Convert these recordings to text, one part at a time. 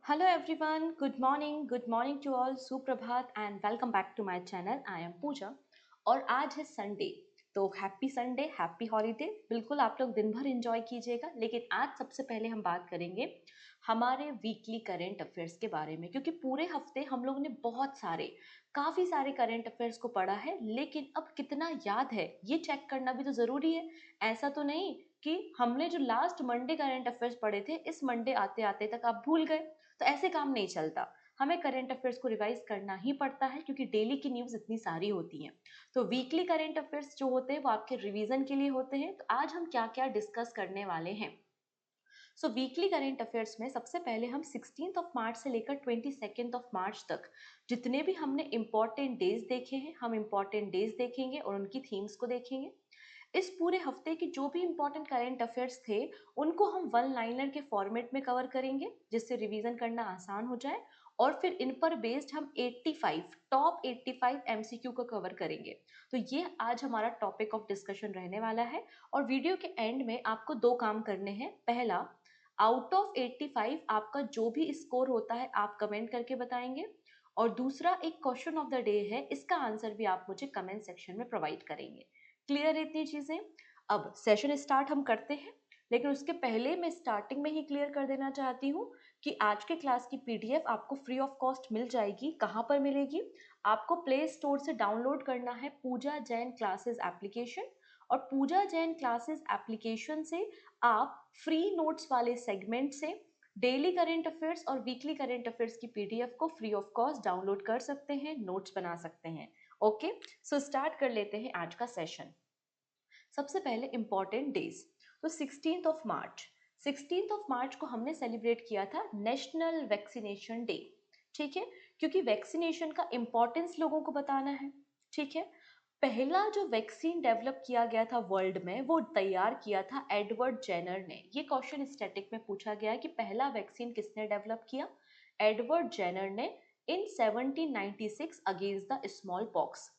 Hello everyone, good morning to all, सुप्रभात and welcome back to my channel. I am पूजा और आज है Sunday तो हैप्पी संडे, हैप्पी हॉलीडे। बिल्कुल आप लोग दिन भर एंजॉय कीजिएगा। लेकिन आज सबसे पहले हम बात करेंगे हमारे वीकली करंट अफेयर्स के बारे में, क्योंकि पूरे हफ्ते हम लोगों ने काफ़ी सारे करंट अफेयर्स को पढ़ा है, लेकिन अब कितना याद है ये चेक करना भी तो ज़रूरी है। ऐसा तो नहीं कि हमने जो लास्ट मंडे करंट अफेयर्स पढ़े थे इस मंडे आते आते तक आप भूल गए। तो ऐसे काम नहीं चलता, हमें करंट अफेयर्स को रिवाइज करना ही पड़ता है, क्योंकि डेली की न्यूज़ इतनी सारी होती हैं। तो वीकली करंट अफेयर्स जो होते हैं वो आपके रिवीजन के लिए होते हैं। तो आज हम क्या क्या डिस्कस करने वाले हैं। सो वीकली करंट अफेयर्स में सबसे पहले हम 16 ऑफ मार्च से लेकर 22 ऑफ मार्च तक जितने भी हमने इम्पॉर्टेंट डेज देखे हैं, हम इम्पॉर्टेंट डेज देखेंगे और उनकी थीम्स को देखेंगे। इस पूरे हफ्ते के जो भी इम्पोर्टेंट करंट अफेयर्स थे उनको हम वन लाइनर के फॉर्मेट में कवर करेंगे, जिससे रिवीजन करना आसान हो जाए। और फिर इन पर बेस्ड हम 85 टॉप 85 एमसीक्यू को कवर करेंगे। तो ये आज हमारा टॉपिक ऑफ डिस्कशन रहने वाला है। और वीडियो के एंड में आपको दो काम करने हैं। पहला, आउट ऑफ 85 आपका जो भी स्कोर होता है आप कमेंट करके बताएंगे। और दूसरा, एक क्वेश्चन ऑफ द डे है, इसका आंसर भी आप मुझे कमेंट सेक्शन में प्रोवाइड करेंगे। क्लियर है इतनी चीजें। अब सेशन स्टार्ट हम करते हैं, लेकिन उसके पहले मैं स्टार्टिंग में ही क्लियर कर देना चाहती हूँ कि आज के क्लास की पीडीएफ आपको फ्री ऑफ कॉस्ट मिल जाएगी। कहाँ पर मिलेगी? आपको प्ले स्टोर से डाउनलोड करना है पूजा जैन क्लासेस एप्लीकेशन। और पूजा जैन क्लासेस एप्लीकेशन से आप फ्री नोट्स वाले सेगमेंट से डेली करंट अफेयर्स और वीकली करंट अफेयर्स की पीडीएफ को फ्री ऑफ कॉस्ट डाउनलोड कर सकते हैं, नोट्स बना सकते हैं। ओके, सो स्टार्ट कर लेते हैं आज का सेशन। सबसे पहले इंपॉर्टेंट डेज। तो 16 ऑफ मार्च को हमने सेलिब्रेट किया था नेशनल वैक्सीनेशन डे। ठीक है, क्योंकि वैक्सीनेशन का इंपॉर्टेंस लोगों को बताना है। ठीक है, पहला जो वैक्सीन डेवलप किया गया था वर्ल्ड में वो तैयार किया था एडवर्ड जेनर ने। ये क्वेश्चन स्टैटिक में पूछा गया है कि पहला वैक्सीन किसने डेवलप किया? एडवर्ड जेनर ने इन 1796 against the small pox.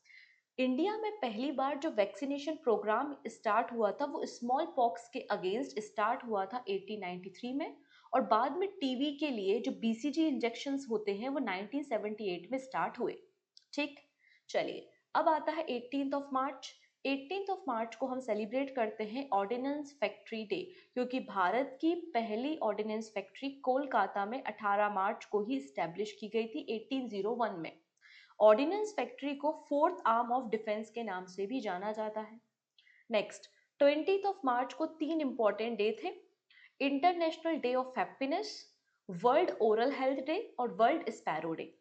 India में पहली बार जो वैक्सीनेशन प्रोग्राम स्टार्ट हुआ था वो स्मॉल पॉक्स के अगेंस्ट स्टार्ट हुआ था 1893 में। और बाद में टीवी के लिए जो बीसीजी इंजेक्शंस होते हैं वो 1978 में स्टार्ट हुए। ठीक, चलिए अब आता है 18th of March. 18th of March को हम सेलिब्रेट करते हैं ऑर्डिनेंस फैक्ट्री डे, क्योंकि भारत की पहली ऑर्डिनेंस फैक्ट्री कोलकाता में 18 मार्च को ही स्टैब्लिश की गई थी 1801 में। ऑर्डिनेंस फैक्ट्री को फोर्थ आर्म ऑफ डिफेंस के नाम से भी जाना जाता है। नेक्स्ट, 20th ऑफ मार्च को तीन इंपॉर्टेंट डे थे। International day of happiness, world oral health day और वर्ल्ड स्पैरो डे।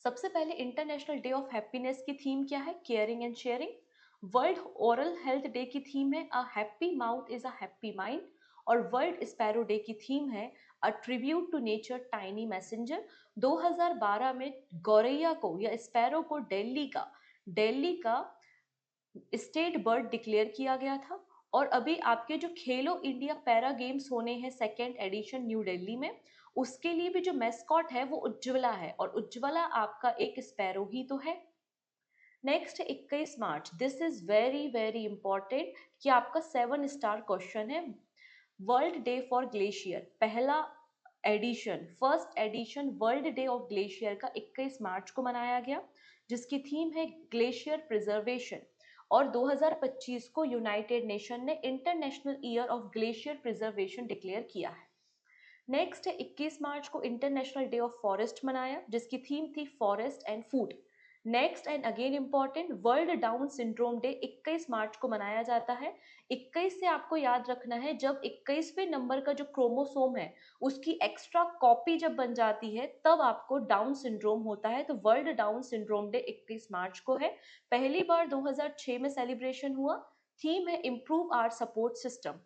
सबसे पहले इंटरनेशनल डे ऑफ हैप्पीनेस की थीम क्या है? Caring and sharing. World oral health day की थीम है a happy mouth is a happy mind. और world sparrow day की थीम है a tribute to nature tiny messenger. 2012 में गौरैया को या स्पैरो को दिल्ली का स्टेट बर्ड डिक्लेयर किया गया था। और अभी आपके जो खेलो इंडिया पैरा गेम्स होने हैं सेकेंड एडिशन न्यू दिल्ली में, उसके लिए भी जो मैस्कॉट है वो उज्ज्वला है, और उज्ज्वला आपका एक स्पैरो ही तो है। Next 21 March, this is very very important कि आपका 7 स्टार क्वेश्चन है। वर्ल्ड डे फॉर ग्लेशियर, पहला edition, first edition world day of glacier का 21 मार्च को मनाया गया, जिसकी थीम है ग्लेशियर प्रिजर्वेशन। और 2025 को यूनाइटेड नेशन ने international year of glacier preservation declare किया है। नेक्स्ट है 21 मार्च को इंटरनेशनल डे ऑफ फॉरेस्ट मनाया, जिसकी थीम थी forest and food. Next and again important, world down syndrome day 21 मार्च को मनाया जाता है। 21 से आपको याद रखना है, जब 21वें नंबर का जो क्रोमोसोम है उसकी एक्स्ट्रा कॉपी जब बन जाती है तब आपको डाउन सिंड्रोम होता है। तो वर्ल्ड डाउन सिंड्रोम डे 21 मार्च को है। पहली बार 2006 में सेलिब्रेशन हुआ। थीम है improve our support system.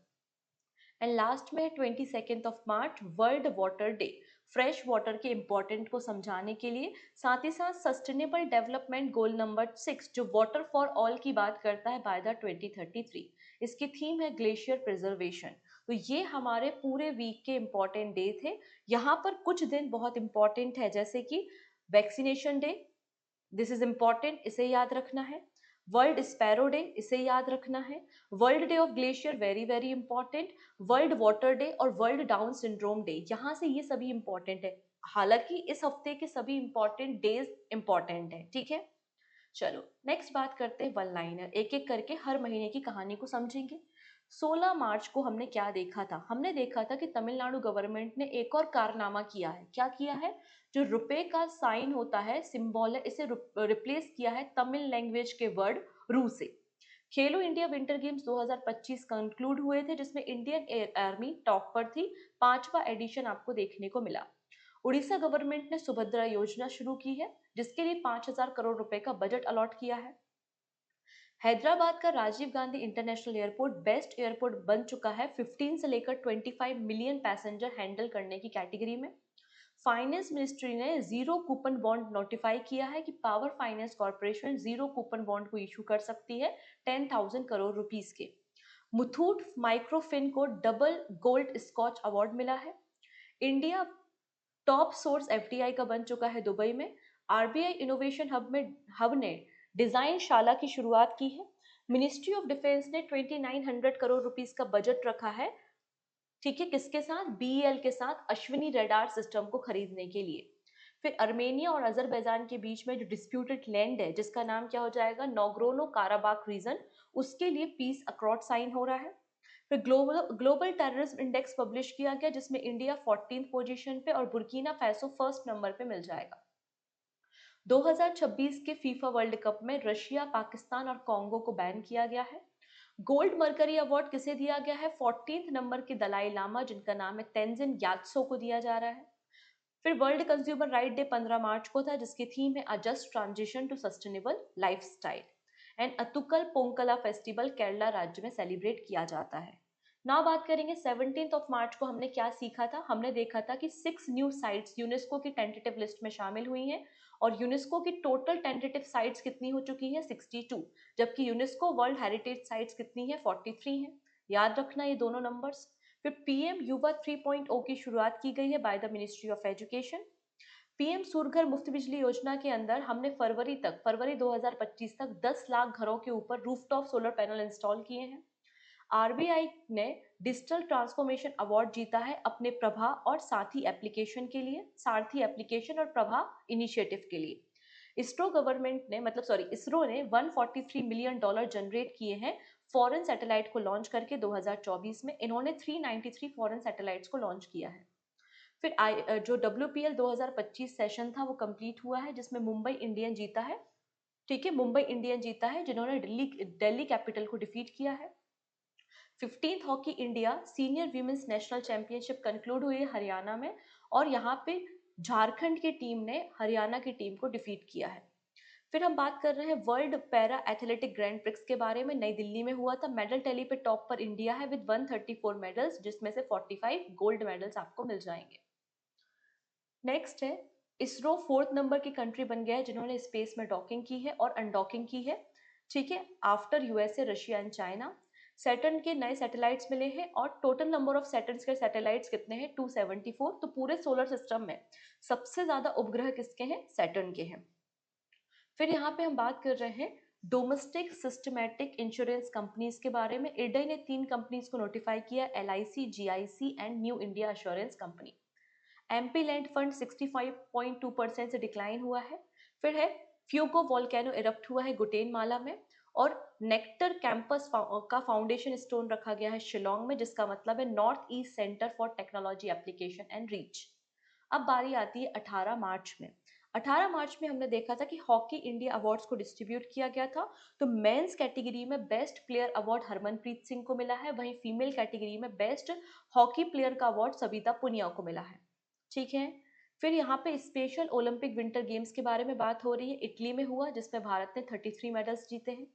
And last में 22 ऑफ March world water day, fresh water के इम्पोर्टेंट को समझाने के लिए। साथ ही साथ सस्टेनेबल डेवलपमेंट गोल नंबर 6 जो वाटर फॉर ऑल की बात करता है बाय द 2033, इसकी थीम है ग्लेशियर प्रिजर्वेशन। तो ये हमारे पूरे वीक के इम्पोर्टेंट डे थे। यहाँ पर कुछ दिन बहुत इंपॉर्टेंट है, जैसे कि vaccination day, this is important, इसे याद रखना है। वर्ल्ड स्पैरो डे, इसे याद रखना है। World day of glacier, very very important. World water day और वर्ल्ड डाउन सिंड्रोम डे, यहाँ से ये सभी इंपॉर्टेंट है। हालांकि इस हफ्ते के सभी इंपॉर्टेंट डेज इंपॉर्टेंट है, ठीक है। चलो नेक्स्ट बात करते हैं वन लाइनर, एक एक करके हर महीने की कहानी को समझेंगे। 16 मार्च को हमने क्या देखा था? हमने देखा था कि तमिलनाडु गवर्नमेंट ने एक और कारनामा किया है। क्या किया है? जो रुपए का साइन होता है, सिंबल है, इसे रिप्लेस किया है तमिल लैंग्वेज के वर्ड रू से। खेलो इंडिया विंटर गेम्स 2025 कंक्लूड हुए थे, जिसमें इंडियन आर्मी टॉप पर थी। 5वां एडिशन आपको देखने को मिला। उड़ीसा गवर्नमेंट ने सुभद्रा योजना शुरू की है, जिसके लिए 5,000 करोड़ रुपए का बजट अलॉट किया है। हैदराबाद का Rajiv Gandhi international airport best airport बन चुका है 15 से लेकर 25 मिलियन पैसेंजर हैंडल करने की कैटेगरी में। फाइनेंस मिनिस्ट्री ने जीरो कूपन बॉन्ड नोटिफाई किया है कि power finance corporation zero coupon bond को इशू कर सकती है 10,000 करोड़ रुपीस के। मुथूट माइक्रोफिन को डबल गोल्ड स्कॉच अवार्ड मिला है। इंडिया टॉप सोर्स एफडीआई का बन चुका है दुबई में। आरबीआई इनोवेशन हब ने डिजाइन शाला की शुरुआत की है। मिनिस्ट्री ऑफ डिफेंस ने 2900 करोड़ रुपीस का बजट रखा है, ठीक है, किसके साथ? बीईएल के साथ, अश्विनी रडार सिस्टम को खरीदने के लिए। फिर अर्मेनिया और अजरबैजान के बीच में जो डिस्प्यूटेड लैंड है, जिसका नाम क्या हो जाएगा? नोग्रोनो काराबाख रीजन, उसके लिए पीस अक्रॉड साइन हो रहा है। फिर ग्लोबल टेररिज्म इंडेक्स पब्लिश किया गया, जिसमें इंडिया 14th पोजीशन पे और बुर्किना फैसो फर्स्ट नंबर पे मिल जाएगा। 2026 के फीफा वर्ल्ड कप में रशिया, पाकिस्तान और कॉन्गो को बैन किया गया है। गोल्ड मर्करी अवार्ड किसे दिया गया है? 14th नंबर के दलाई लामा, जिनका नाम है तेंजिन ग्यात्सो, को दिया जा रहा है। फिर world consumer right day 15 March को था, जिसकी थीम है a just transition to sustainable lifestyle. And Attukal Pongala festival Kerala राज्य में सेलिब्रेट किया जाता है। ना बात करेंगे 17th ऑफ मार्च को हमने क्या सीखा था? हमने देखा था कि 6 न्यू साइट्स यूनेस्को की टेंटेटिव लिस्ट में शामिल हुई हैं, और यूनेस्को की टोटल टेंटेटिव साइट्स कितनी हो चुकी हैं? 62। जबकि यूनेस्को वर्ल्ड हेरिटेज साइट्स कितनी है? 43 है। याद रखना ये दोनों नंबर्स। फिर पीएम युवा 3.0 की शुरुआत की गई है by the ministry of education. PM Surya Ghar मुफ्त बिजली योजना के अंदर हमने फरवरी 2025 तक 10 लाख घरों के ऊपर रूफटॉप सोलर पैनल इंस्टॉल किए हैं। आरबीआई ने डिजिटल ट्रांसफॉर्मेशन अवार्ड जीता है अपने प्रभा और साथी एप्लीकेशन के लिए, सारथी एप्लीकेशन और प्रभा इनिशिएटिव के लिए। इसरो ने 143 मिलियन डॉलर जनरेट किए हैं फॉरेन सैटेलाइट को लॉन्च करके 2024 में। इन्होंने 393 फॉरेन सैटेलाइट्स को लॉन्च किया है। फिर जो WPL 2025 सेशन था वो कंप्लीट हुआ है, जिसमें मुंबई इंडियन जीता है, ठीक है, मुंबई इंडियन जीता है, जिन्होंने दिल्ली कैपिटल को डिफीट किया है। 15th hockey India senior women's national championship conclude हुई है हरियाणा में, और यहाँ पे झारखंड की टीम ने हरियाणा की टीम को डिफीट किया है। फिर हम बात कर रहे हैं world para athletic grand prix के बारे में। नई दिल्ली में हुआ था। मेडल टैली पे टॉप पर इंडिया है विद 134 मेडल्स, जिसमें से 45 गोल्ड मेडल्स आपको मिल जाएंगे। नेक्स्ट है इसरो 4th नंबर की कंट्री बन गया है जिन्होंने स्पेस में डॉकिंग की है और अनडॉकिंग की है, ठीक है, after USA, Russia and China. Saturn के नए सैटेलाइट्स मिले हैं, और टोटल नंबर ऑफ सैटर्न के सैटेलाइट्स कितने हैं? 274। तो पूरे सोलर सिस्टम में सबसे ज्यादा उपग्रह किसके हैं? सैटर्न के हैं। फिर यहाँ पे हम बात कर रहे हैं डोमेस्टिक सिस्टमैटिक इंश्योरेंस कंपनीज के बारे में। इरडई ने 3 कंपनीज को नोटिफाई किया, LIC, GIC and new India assurance company. MP land fund 65.2% से डिक्लाइन हुआ है। फिर है फ्यूगो वोल्केनो इरप्ट हुआ है गुटेनमाला में, और नेक्टर कैंपस का फाउंडेशन स्टोन रखा गया है शिलोंग में, जिसका मतलब है north east centre for technology application and reach. अब बारी आती है 18 मार्च में। 18 मार्च में हमने देखा था कि हॉकी इंडिया अवार्ड्स को डिस्ट्रीब्यूट किया गया था। तो मेंस कैटेगरी में best player award Harmanpreet Singh को मिला है, वहीं फीमेल कैटेगरी में बेस्ट हॉकी प्लेयर का अवार्ड सविता पुनिया को मिला है, ठीक है। फिर यहाँ पे स्पेशल ओलंपिक विंटर गेम्स के बारे में बात हो रही है। इटली में हुआ, जिसमें भारत ने 33 मेडल्स जीते हैं।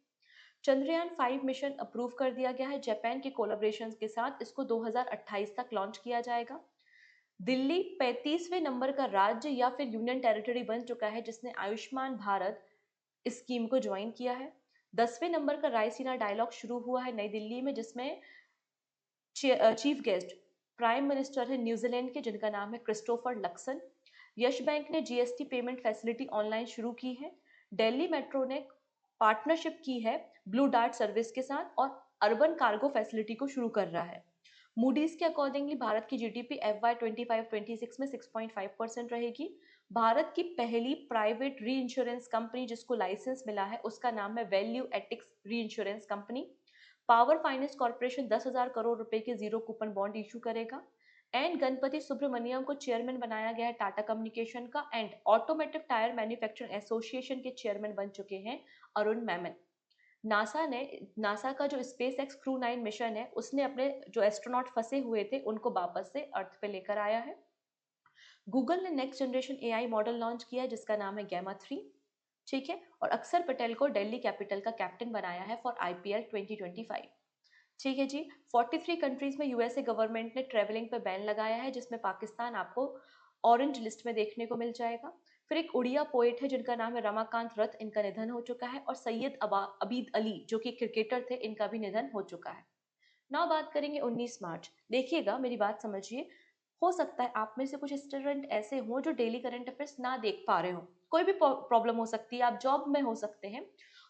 चंद्रयान 5 मिशन अप्रूव कर दिया गया है जापान के कोलैबोरेशन के साथ। इसको 2028 तक लॉन्च किया जाएगा। दिल्ली 35वें नंबर का राज्य या फिर यूनियन टेरिटरी बन चुका है जिसने आयुष्मान भारत स्कीम को ज्वाइन किया है। 10वें नंबर का रायसीना डायलॉग शुरू हुआ है नई दिल्ली में, जिसमें चीफ गेस्ट प्राइम मिनिस्टर है न्यूजीलैंड के, जिनका नाम है क्रिस्टोफर लक्सन। यश बैंक ने जीएसटी पेमेंट फैसिलिटी ऑनलाइन शुरू की है। दिल्ली मेट्रो ने पार्टनरशिप की है ब्लू डार्ट सर्विस के साथ और अर्बन कार्गो फैसिलिटी को शुरू कर रहा है। मूडीज के अकॉर्डिंगली भारत की जीडीपी FY 25-26 में 6.5% रहेगी। भारत की पहली प्राइवेट री इंश्योरेंस कंपनी जिसको लाइसेंस मिला है उसका नाम है वैल्यू एटिक्स री insurance company. Power finance corporation 10,000 crore रुपए के जीरो कूपन बॉन्ड इशू करेगा। एंड गणपति सुब्रमण्यम को चेयरमैन बनाया गया है टाटा कम्युनिकेशन का। And automotive tyre manufacturing association के चेयरमैन बन चुके हैं अरुण मेमन। नासा का जो स्पेस एक्स क्रू 9 मिशन है उसने अपने जो एस्ट्रोनॉट फंसे हुए थे उनको वापस से अर्थ पे लेकर आया है। गूगल ने next generation AI model launch किया है जिसका नाम है गैमा 3। ठीक है, और अक्षर पटेल को दिल्ली कैपिटल का कैप्टन बनाया है फॉर IPL 2025। ठीक है जी। 43 कंट्रीज में यूएसए गवर्नमेंट ने ट्रेवलिंग पे बैन लगाया है जिसमें पाकिस्तान आपको ऑरेंज लिस्ट में देखने को मिल जाएगा। फिर एक उड़िया पोएट है जिनका नाम है रमाकांत रथ, इनका निधन हो चुका है। और सैयद अबीद अली जो कि क्रिकेटर थे, इनका भी निधन हो चुका है। ना बात करेंगे 19 मार्च। देखिएगा, मेरी बात समझिए। हो सकता है आप में से कुछ स्टूडेंट ऐसे हों जो डेली करंट अफेयर्स ना देख पा रहे हो, कोई भी प्रॉब्लम हो सकती है, आप जॉब में हो सकते हैं।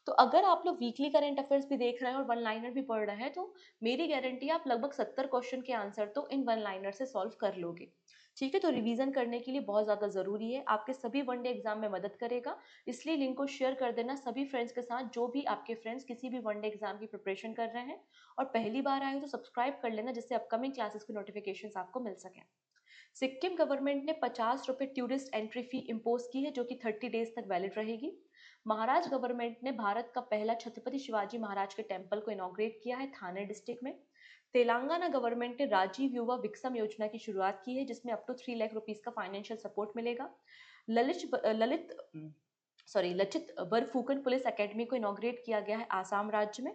तो अगर आप लोग वीकली करंट अफेयर्स भी देख रहे हैं और वन लाइनर भी पढ़ रहे हैं तो मेरी गारंटी है आप लगभग 70 क्वेश्चन के आंसर तो इन वन लाइनर से सॉल्व कर लोगे। ठीक है, तो रिवीजन करने के लिए बहुत ज़्यादा ज़रूरी है, आपके सभी वनडे एग्जाम में मदद करेगा। इसलिए लिंक को शेयर कर देना सभी फ्रेंड्स के साथ जो भी आपके फ्रेंड्स किसी भी वनडे एग्जाम की प्रिपरेशन कर रहे हैं। और पहली बार आए हो तो सब्सक्राइब कर लेना जिससे अपकमिंग क्लासेस की नोटिफिकेशन आपको मिल सके। सिक्किम गवर्नमेंट ने 50 रुपये टूरिस्ट एंट्री फी इम्पोज की है जो कि 30 डेज तक वैलिड रहेगी। महाराष्ट्र गवर्नमेंट ने भारत का पहला छत्रपति शिवाजी महाराज के टेम्पल को इनॉग्रेट किया है थाने डिस्ट्रिक्ट में। तेलंगाना गवर्नमेंट ने राजीव युवा विक्रम योजना की शुरुआत की है जिसमें अप टू 3 लाख रुपीज का फाइनेंशियल सपोर्ट मिलेगा। ललित ललित लचित बरफुकन पुलिस एकेडमी को इनॉग्रेट किया गया है आसाम राज्य में।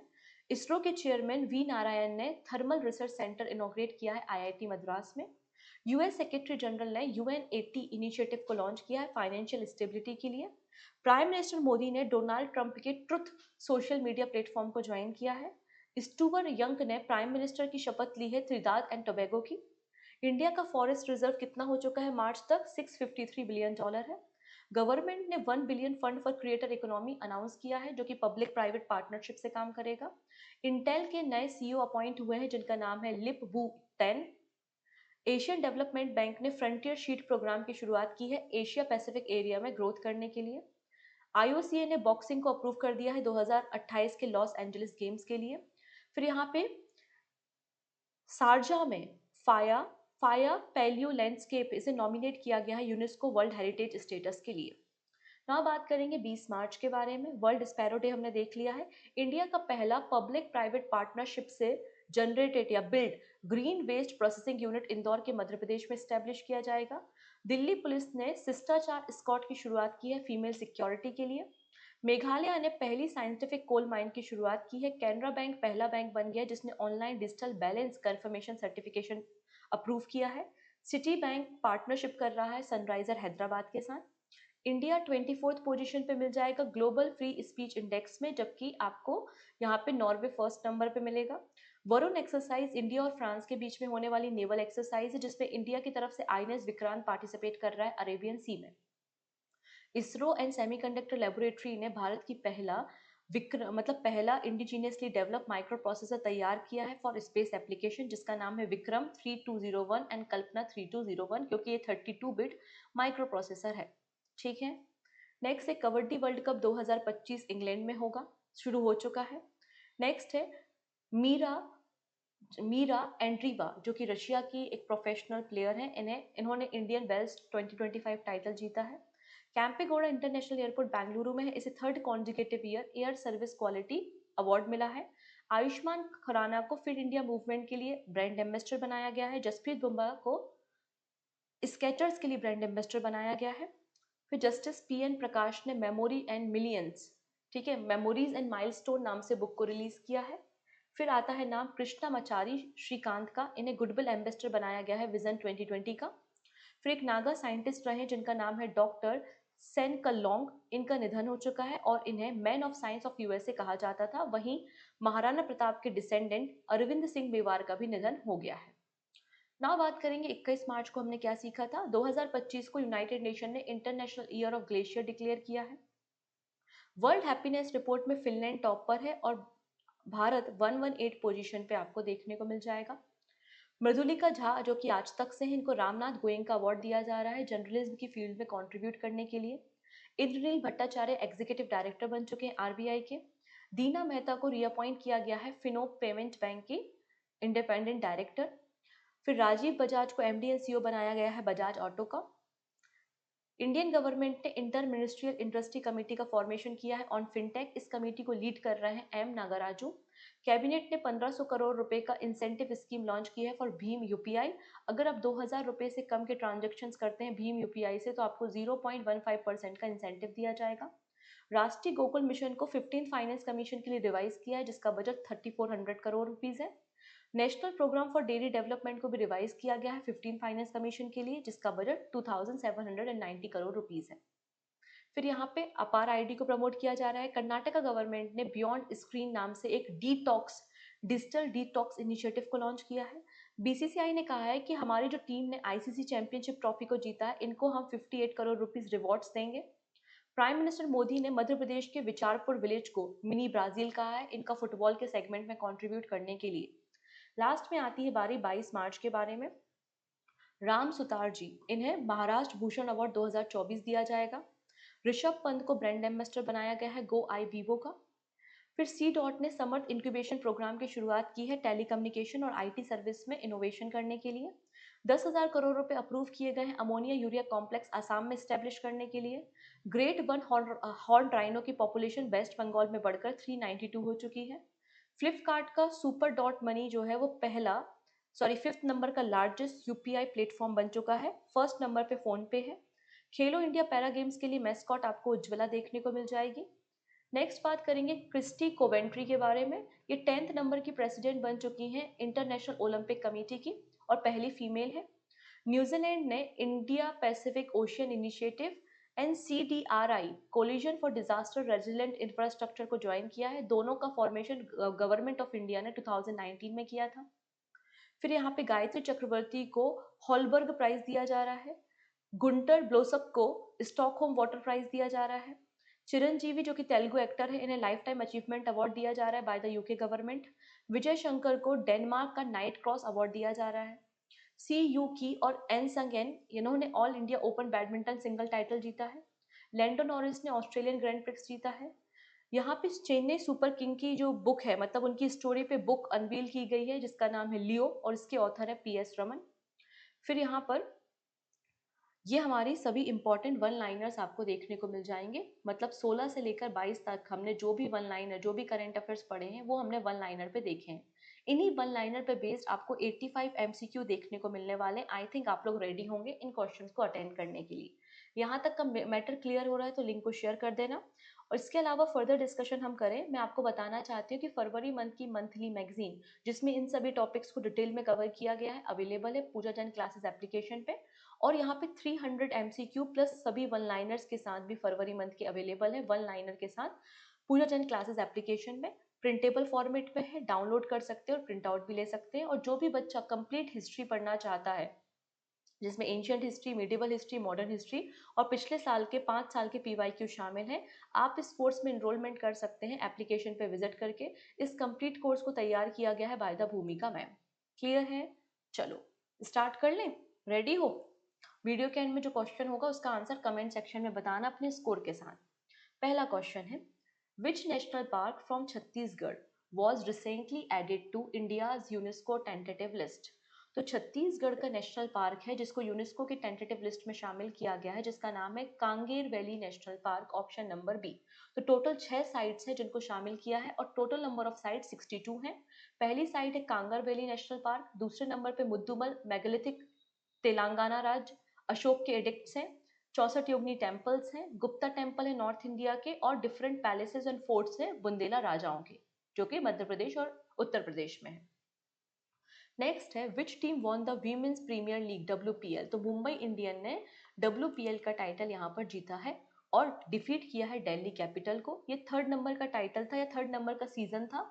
इसरो के चेयरमैन वी नारायण ने थर्मल रिसर्च सेंटर इनॉग्रेट किया है IIT मद्रास में। यूएस सेक्रेटरी जनरल ने UN80 इनिशिएटिव को लॉन्च किया है फाइनेंशियल स्टेबिलिटी के लिए। प्राइम मिनिस्टर मोदी ने डोनाल्ड ट्रंप के ट्रुथ सोशल मीडिया प्लेटफॉर्म को ज्वाइन किया है। स्टूवर यंग ने प्राइम मिनिस्टर की शपथ ली है त्रिदाद एंड टोबैगो की। इंडिया का फॉरेस्ट रिजर्व कितना हो चुका है मार्च तक? $653 बिलियन है। गवर्नमेंट ने 1 billion fund for creator economy announce किया है जो कि पब्लिक प्राइवेट पार्टनरशिप से काम करेगा। इंटेल के नए CEO अपॉइंट हुए हैं जिनका नाम है लिप वू टेन। एशियन डेवलपमेंट बैंक ने फ्रंटियर शीट प्रोग्राम की शुरुआत की है एशिया पैसिफिक एरिया में ग्रोथ करने के लिए। IOCA ने बॉक्सिंग को अप्रूव कर दिया है 2028 के लॉस एंजलिस गेम्स के लिए। फिर यहाँ पे शारजाह में फाया फाया पैलियो लैंडस्केप इसे नॉमिनेट किया गया है यूनेस्को वर्ल्ड हेरिटेज स्टेटस के लिए। now बात करेंगे 20 मार्च के बारे में। वर्ल्ड स्पैरो डे हमने देख लिया है। इंडिया का पहला पब्लिक प्राइवेट पार्टनरशिप से जनरेटेड या build green waste processing unit Indore के मध्य प्रदेश में स्टैब्लिश किया जाएगा। दिल्ली पुलिस ने शिष्टाचार स्क्वाड की शुरुआत की है फीमेल सिक्योरिटी के लिए। मेघालय ने पहली साइंटिफिक कोल माइन की शुरुआत की है। कैनरा बैंक पहला बैंक बन गया जिसने online digital balance confirmation certification approve किया है। सिटी बैंक पार्टनरशिप कर रहा है सनराइजर हैदराबाद के साथ। इंडिया 24th पोजीशन पे मिल जाएगा ग्लोबल फ्री स्पीच इंडेक्स में, जबकि आपको यहाँ पे नॉर्वे फर्स्ट नंबर पे मिलेगा। वरुण एक्सरसाइज इंडिया और फ्रांस के बीच में होने वाली नेवल एक्सरसाइज है जिसमें इंडिया की तरफ से INS विक्रांत पार्टिसिपेट कर रहा है अरेबियन सी में। इसरो एंड सेमीकंडक्टर लेबोरेटरी ने भारत की पहला इंडिजीनियसली डेवलप माइक्रो प्रोसेसर तैयार किया है फॉर स्पेस एप्लीकेशन जिसका नाम है विक्रम 3201 एंड कल्पना 3201 क्योंकि ये 32 बिट माइक्रो प्रोसेसर है। ठीक है। नेक्स्ट है कबड्डी वर्ल्ड कप 2025 इंग्लैंड में होगा, शुरू हो चुका है। नेक्स्ट है मीरा मीरा एंड्रीवा जो कि रशिया की एक प्रोफेशनल प्लेयर है। इन्होंने इंडियन वेल्स 2025 टाइटल जीता है। कैंपेगौड़ा इंटरनेशनल एयरपोर्ट बेंगलुरु में है। इसे third consecutive year air service quality award मिला है। आयुष्मान खुराना को फिट इंडिया मूवमेंट के लिए ब्रांड एम्बेसडर बनाया गया है। जसप्रीत बुमराह को स्केटर्स के लिए ब्रांड एम्बेसडर बनाया गया है। फिर जस्टिस PN प्रकाश ने मेमोरी एंड मिलियंस, ठीक है, मेमोरीज एंड माइलस्टोन नाम से बुक को रिलीज किया है। फिर आता है नाम कृष्णामाचारी श्रीकांत का, इन्हें गुडविल एम्बेसडर बनाया गया है विजन 2020 का। फिर एक नागा साइंटिस्ट रहे जिनका नाम है डॉक्टर सेन कल्लोंग, इनका निधन हो चुका है और इन्हें man of science of USA कहा जाता था। वहीं महाराणा प्रताप के डिसेंडेंट अरविंद सिंह मेवार का भी निधन हो गया है। ना बात करेंगे 21 मार्च को हमने क्या सीखा था। 2025 को यूनाइटेड नेशन ने international year of glacier declare किया है। वर्ल्ड हैप्पीनेस रिपोर्ट में फिनलैंड टॉप पर है और भारत 118 पोजीशन पे आपको देखने को मिल जाएगा। मृदुलिका झा जो कि आज तक से हैं, इनको रामनाथ गोयनका अवार्ड दिया जा रहा है जर्नलिज्म की फील्ड में कंट्रीब्यूट करने के लिए। इंद्रनील भट्टाचार्य एग्जीक्यूटिव डायरेक्टर बन चुके हैं आरबीआई के। दीना मेहता को रीअपॉइंट किया गया है फिनो पेमेंट बैंक की इंडिपेंडेंट डायरेक्टर। फिर राजीव बजाज को एमडी एंड सीईओ बनाया गया है बजाज ऑटो का। इंडियन गवर्नमेंट ने इंटर मिनिस्ट्रियल इंडस्ट्री कमेटी का फॉर्मेशन किया है ऑन फिनटेक। इस कमेटी को लीड कर रहे हैं एम नागराजू। कैबिनेट ने 1500 करोड़ रुपए का इंसेंटिव स्कीम लॉन्च की है फॉर भीम यूपीआई। अगर आप 2000 रुपए से कम के ट्रांजेक्शन करते हैं भीम यूपीआई से तो आपको 0.15% का इंसेंटिव दिया जाएगा। राष्ट्रीय गोकुल मिशन को 15 फाइनेंस कमीशन के लिए रिवाइज किया है जिसका बजट 3400 करोड़ रुपीज है। National programme for dairy development को भी रिवाइज किया गया है 15 फाइनेंस कमीशन के लिए जिसका बजट 2790 करोड़ रुपीज है। फिर यहाँ पे अपार आईडी को प्रमोट किया जा रहा है। कर्नाटका गवर्नमेंट ने बियॉन्ड स्क्रीन नाम से एक डिटॉक्स डिजिटल डिटॉक्स इनिशिएटिव को लॉन्च किया है। बीसीसीआई ने कहा है कि हमारी जो टीम ने आईसीसी चैंपियनशिप ट्रॉफी को जीता है इनको हम 58 करोड़ रुपीज रिवॉर्ड्स देंगे। प्राइम मिनिस्टर मोदी ने मध्य प्रदेश के विचारपुर विलेज को मिनी ब्राजील कहा है इनका फुटबॉल के सेगमेंट में कंट्रीब्यूट करने के लिए। लास्ट में आती है बारी 22 मार्च के बारे में। राम सुतार जी, इन्हें महाराष्ट्र भूषण अवार्ड 2024 दिया जाएगा। ऋषभ पंत को ब्रांड एम्बेसडर बनाया गया है गो आई वीवो का। फिर सी डॉट ने समर्थ इंक्यूबेशन प्रोग्राम की शुरुआत की है टेलीकम्युनिकेशन और आईटी सर्विस में इनोवेशन करने के लिए। 10,000 करोड़ रुपए अप्रूव किए गए हैं अमोनिया यूरिया कॉम्प्लेक्स आसाम में स्टैब्लिश करने के लिए। ग्रेट वन हॉर्न राइनो की पॉपुलेशन वेस्ट बंगाल में बढ़कर 392 हो चुकी है। फ्लिपकार्ट का सुपर डॉट मनी जो है वो फिफ्थ नंबर का लार्जेस्ट यूपीआई प्लेटफॉर्म बन चुका है। फर्स्ट नंबर पे फोन पे है। खेलो इंडिया पैरा गेम्स के लिए मैस्कॉट आपको उज्ज्वला देखने को मिल जाएगी। नेक्स्ट बात करेंगे क्रिस्टी कोवेंट्री के बारे में। ये 10th नंबर की प्रेसिडेंट बन चुकी हैं इंटरनेशनल ओलंपिक कमेटी की और पहली फीमेल है। न्यूजीलैंड ने India Pacific ocean initiative NCDRI collision for disaster resilient infrastructure को ज्वाइन किया है। दोनों का फॉर्मेशन गवर्नमेंट ऑफ इंडिया ने 2019 में किया था। फिर यहाँ पे गायत्री चक्रवर्ती को हॉलबर्ग प्राइज दिया जा रहा है। गुंटर ब्लोसप को स्टॉकहोम वाटर प्राइज दिया जा रहा है। चिरंजीवी जो कि तेलुगु एक्टर है इन्हें लाइफ टाइम अचीवमेंट अवार्ड दिया जा रहा है by the UK government. Vijay Shankar को डेनमार्क का नाइट क्रॉस अवार्ड दिया जा रहा है। सी यू की और एन संगेन इन्होंने all India open badminton single title जीता है। लैंडो नॉरिस ने ऑस्ट्रेलियन ग्रैंड प्रिक्स जीता है। यहाँ पे चेन्नई सुपर किंग की जो बुक है मतलब उनकी स्टोरी पे बुक अनवील की गई है जिसका नाम है लियो और इसके ऑथर है PS रमन। फिर यहाँ पर ये हमारी सभी इंपॉर्टेंट वन लाइनर्स आपको देखने को मिल जाएंगे। मतलब 16 से लेकर 22 तक हमने जो भी वन लाइनर जो भी करंट अफेयर्स पढ़े हैं वो हमने वन लाइनर पे देखे हैं। इन्हीं वन लाइनर पे बेस्ड आपको 85 MCQ देखने को मिलने वाले। आई थिंक आप लोग रेडी होंगे इन क्वेश्चंस को अटेंड करने के लिए। यहाँ तक का मैटर क्लियर हो रहा है तो लिंक को शेयर कर देना। और इसके अलावा फर्दर डिस्कशन हम करें, मैं आपको बताना चाहती हूँ कि फरवरी मंथ की मंथली मैगजीन जिसमें इन सभी टॉपिक्स को डिटेल में कवर किया गया है अवेलेबल है पूजा जैन क्लासेस एप्लीकेशन पे। और यहाँ पे 300 MCQ प्लस सभी वन लाइनर्स के साथ भी फरवरी मंथ के अवेलेबल है वन लाइनर के साथ पूजा जैन क्लासेस एप्लीकेशन में। प्रिंटेबल फॉर्मेट में है, डाउनलोड कर सकते हैं और प्रिंट आउट भी ले सकते हैं। और जो भी बच्चा कंप्लीट हिस्ट्री पढ़ना चाहता है जिसमें ancient history, medieval history, modern history और पिछले साल के 5 साल के PYQ शामिल हैं, आप इस कोर्स में इनरोलमेंट कर सकते हैं एप्लीकेशन पे विजिट करके। इस कंप्लीट कोर्स को तैयार किया गया है बाय द भूमिका मैम। क्लियर है? चलो स्टार्ट कर लें। रेडी हो? वीडियो के एंड में जो क्वेश्चन होगा उसका आंसर कमेंट सेक्शन में बताना अपने स्कोर के साथ। पहला क्वेश्चन है which national park from Chhattisgarh was recently added to India's UNESCO tentative list. तो छत्तीसगढ़ का नेशनल पार्क है जिसको यूनेस्को की टेंटेटिव लिस्ट में शामिल किया गया है जिसका नाम है Kanger valley national park, option number B. तो टोटल 6 साइट्स हैं जिनको शामिल किया है और टोटल नंबर ऑफ साइट 62 हैं। पहली साइट है कांगर वैली नेशनल पार्क, दूसरे नंबर पे मुद्दुमल मेगालिथिक तेलंगाना राज्य, अशोक के एडिक्ट्स हैं, 64 योगिनी टेम्पल्स हैं, गुप्ता टेम्पल है नॉर्थ इंडिया के और डिफरेंट पैलेसेस एंड फोर्ट्स हैं बुंदेला राजाओं के जो कि मध्य प्रदेश और उत्तर प्रदेश में है। नेक्स्ट है which team won the women's premier league WPL। तो मुंबई इंडियन ने WPL का टाइटल यहाँ पर जीता है और डिफीट किया है दिल्ली कैपिटल को। ये 3rd नंबर का टाइटल था या 3rd नंबर का सीजन था,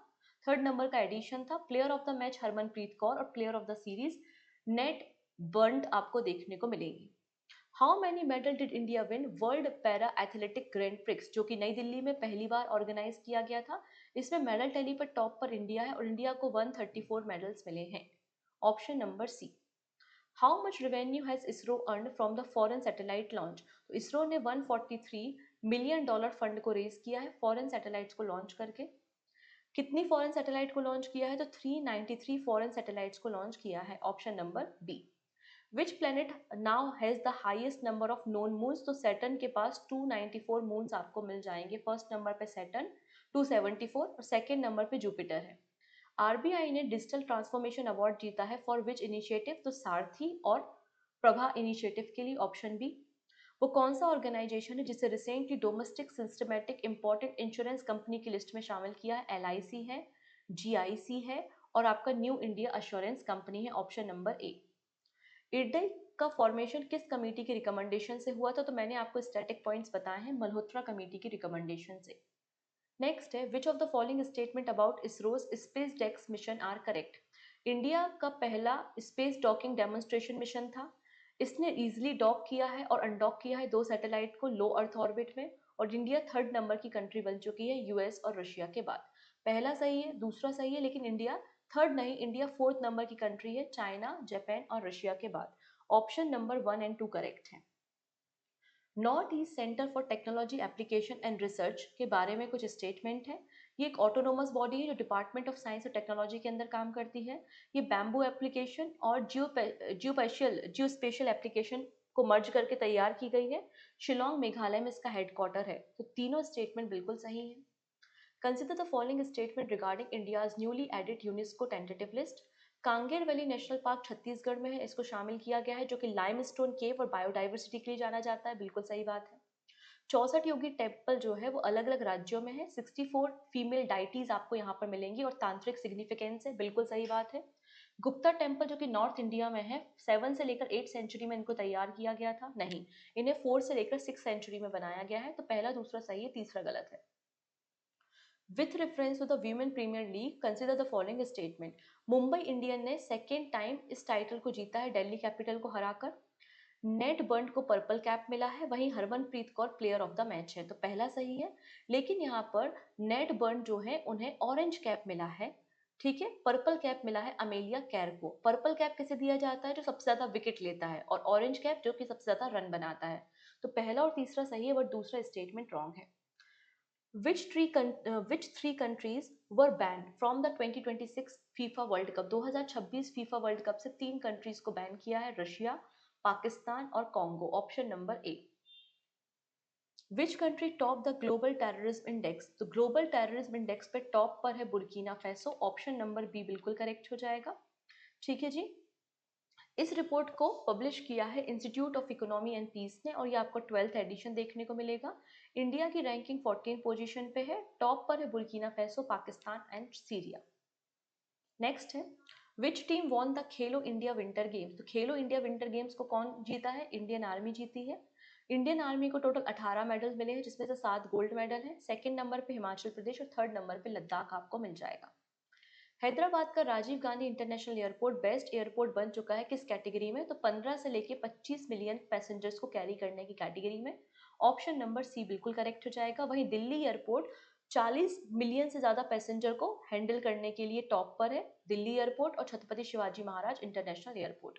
3rd नंबर का एडिशन था। Player of the match Harmanpreet Kaur और player of the series Nat Brunt आपको देखने को मिलेगी। How many medal did India win world para athletic grand prix, जो कि नई दिल्ली में पहली बार ऑर्गेनाइज किया गया था। इसमें मेडल टैली पर टॉप पर इंडिया है और इंडिया को 134 मेडल्स मिले हैं। Option number C. How much revenue has ISRO earn from the foreign satellite launch, तो इसरो ने 143 मिलियन डॉलर फंड को रेज किया है फॉरेन सैटेलाइट्स को लॉन्च करके। कितनी फॉरेन सैटेलाइट को लॉन्च किया है, तो 393 फॉरेन सैटेलाइट्स को लॉन्च किया है। Option number B. Which planet now has the highest number of known moons, तो सैटर्न के पास 294 मून्स आपको मिल जाएंगे। फर्स्ट नंबर पे सैटर्न 274 और सेकेंड नंबर पे जुपिटर है। आरबीआई ने डिजिटल ट्रांसफॉर्मेशन अवार्ड जीता है फॉर विच इनिशिएटिव, तो सारथी और प्रभा इनिशिएटिव के लिए। Option B. वो कौन सा ऑर्गेनाइजेशन है जिसे recently domestic systematic important insurance company की लिस्ट में शामिल किया है? एलआईसी है, जीआईसी है और आपका न्यू इंडिया अश्योरेंस कंपनी है। Option number A. इरडई का फॉर्मेशन किस कमेटी की रिकमेंडेशन से हुआ था, तो मैंने आपको स्टैटिक पॉइंट्स बताए हैं मल्होत्रा कमेटी की रिकमेंडेशन से। नेक्स्ट है which of the following statement about ISRO's SpaDeX mission are correct. India का पहला स्पेस डॉकिंग डेमोन्स्ट्रेशन मिशन था। इसने इजीली डॉक किया है और अनडॉक किया है दो सैटेलाइट को लो अर्थ ऑर्बिट में, और इंडिया थर्ड नंबर की कंट्री बन चुकी है यूएस और रशिया के बाद। पहला सही है, दूसरा सही है, लेकिन इंडिया थर्ड नहीं, इंडिया फोर्थ नंबर की कंट्री है चाइना, जापान और रशिया के बाद। ऑप्शन नंबर 1 और 2 करेक्ट है। North east centre for technology application and research के बारे में कुछ स्टेटमेंट है। ये एक ऑटोनोमस बॉडी है जो डिपार्टमेंट ऑफ साइंस और टेक्नोलॉजी के अंदर काम करती है। ये बैम्बू एप्लीकेशन और जियोस्पेशियल एप्लीकेशन को मर्ज करके तैयार की गई है। शिलोंग मेघालय में इसका हेडक्वार्टर है। तो तीनों स्टेटमेंट बिल्कुल सही है। Consider the following statement regarding India's newly added UNESCO tentative list. Kanger valley national park Chhattisgarh में है, इसको शामिल किया गया है, जो कि लाइमस्टोन केव और बायोडाइवर्सिटी के लिए जाना जाता है। बिल्कुल सही बात है। 64 योगी टेम्पल जो है वो अलग अलग राज्यों में है। 64 फीमेल डाइटीज आपको यहाँ पर मिलेंगी और तांत्रिक सिग्निफिकेंस है। बिल्कुल सही बात है। गुप्ता टेम्पल जो कि नॉर्थ इंडिया में है, 7 से लेकर 8 सेंचुरी में इनको तैयार किया गया था, नहीं, इन्हें 4 से लेकर 6 सेंचुरी में बनाया गया है। तो पहला दूसरा सही है, तीसरा गलत है। With reference to the Women Premier League, consider the following statement. Mumbai Indian ने सेकेंड टाइम इस टाइटल को जीता है दिल्ली कैपिटल को हराकर। नेट बर्ड को पर्पल कैप मिला है, वहीं Harmanpreet Kaur player of the match है। तो पहला सही है, लेकिन यहाँ पर नेट बर्ड जो है उन्हें ऑरेंज कैप मिला है। ठीक है, पर्पल कैप मिला है अमेलिया कैर को। पर्पल कैप किसे दिया जाता है? जो सबसे ज्यादा विकेट लेता है, और ऑरेंज कैप जो कि सबसे ज्यादा रन बनाता है। तो पहला और तीसरा सही है, बट दूसरा स्टेटमेंट रॉन्ग है। Which three countries were banned from the 2026 FIFA World Cup? 2026 FIFA world cup से तीन कंट्रीज को बैन किया है, रशिया, पाकिस्तान और Congo. Option number A. Which country top the global terrorism index? तो ग्लोबल टेररिज्म इंडेक्स पे top पर है बुर्किना फैसो। ऑप्शन नंबर बी बिल्कुल करेक्ट हो जाएगा। ठीक है जी। इस रिपोर्ट को पब्लिश किया है institute of economy and peace ने, और ये आपको 12th एडिशन देखने को मिलेगा। इंडिया की रैंकिंग 14 पोजीशन पे है। टॉप पर है Burkina Faso, Pakistan and Syria. Next है which team won the Khelo India winter games? तो खेलो इंडिया विंटर गेम्स को कौन जीता है? इंडियन आर्मी जीती है। इंडियन आर्मी को टोटल 18 मेडल मिले हैं, जिसमें से 7 गोल्ड मेडल है। सेकंड नंबर पे हिमाचल प्रदेश और थर्ड नंबर पे लद्दाख आपको मिल जाएगा। हैदराबाद का Rajiv Gandhi international airport best airport बन चुका है किस कैटेगरी में? तो 15 से लेके 25 मिलियन पैसेंजर्स को कैरी करने की कैटेगरी में। ऑप्शन नंबर सी बिल्कुल करेक्ट हो जाएगा। वहीं दिल्ली एयरपोर्ट 40 मिलियन से ज्यादा पैसेंजर को हैंडल करने के लिए टॉप पर है, दिल्ली एयरपोर्ट और Chhatrapati Shivaji Maharaj international airport.